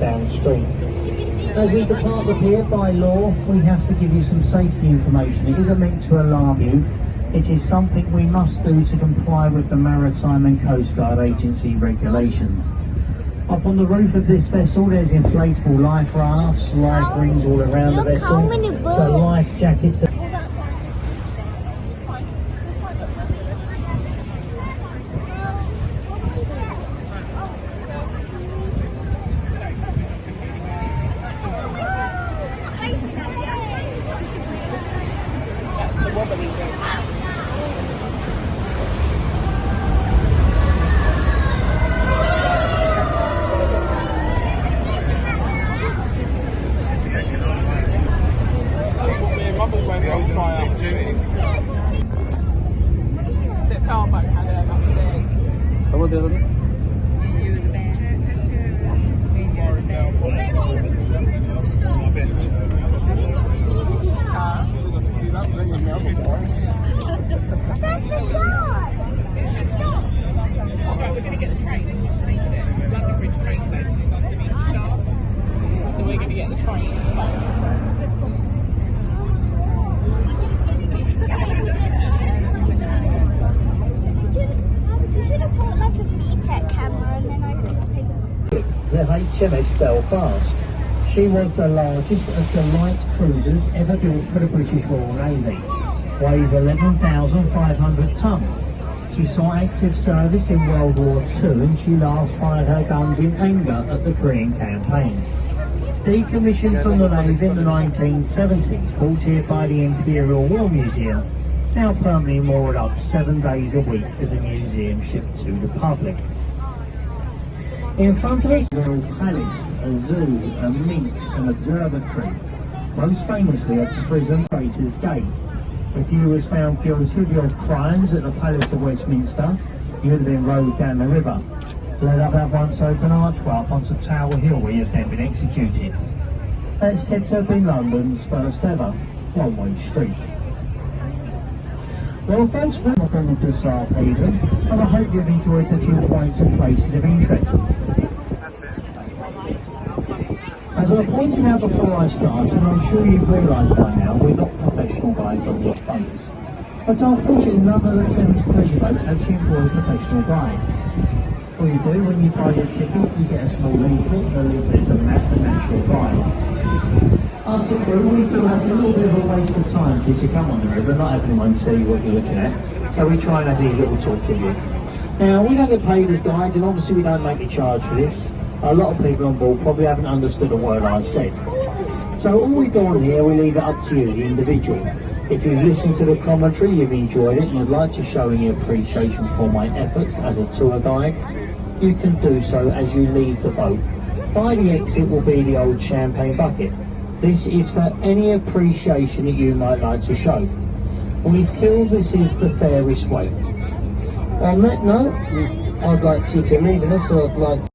down the street. As we depart the pier, by law, we have to give you some safety information. It isn't meant to alarm you. It is something we must do to comply with the Maritime and Coast Guard Agency regulations. Up on the roof of this vessel, there's inflatable life rafts, life rings all around the vessel. The life jackets. Someone the other one? That's the shot! We're going to get the train. London Bridge train station is underneath the shaft. So we're going to get the train back. You should have bought like a VTech camera and then I could have taken this. The HMS Belfast. She was the largest of the light cruisers ever built for the British Royal Navy. Weighs 11,500 tonnes. She saw active service in World War II and she last fired her guns in anger at the Korean campaign. Decommissioned from the Navy in the 1970s, brought here by the Imperial War Museum, now permanently moored up 7 days a week as a museum ship to the public. In front of us, a royal palace, a zoo, a mint, an observatory, most famously a prison Traitors' Gate. If you was found guilty of your crimes at the Palace of Westminster, you would have been rowed down the river, led up that once open archway up onto Tower Hill where you've then been executed. That's said to have been London's first ever one-way street. Well folks, we're not going to Dessart Haven, and I hope you've enjoyed the few points and places of interest. As I pointed out before I start, and I'm sure you've realised by now, we're not professional guides on your boats. But unfortunately, none of the Thames pleasure boats actually employ professional guides. All you do, when you buy your ticket, you get a small leaflet, and the leaflet is a map and natural guide. Us the crew, we feel that's a little bit of a waste of time because you come on the river, not having anyone tell you what you're looking at, so we try and have these little talk with you. Now, we don't get paid as guides, and obviously we don't make a charge for this. A lot of people on board probably haven't understood a word I've said. So all we do on here, we leave it up to you, the individual. If you've listened to the commentary, you've enjoyed it, and you'd like to show any appreciation for my efforts as a tour guide, you can do so as you leave the boat. By the exit will be the old champagne bucket. This is for any appreciation that you might like to show. We feel this is the fairest way. On that note, I'd like to, if you're leaving us, I'd like to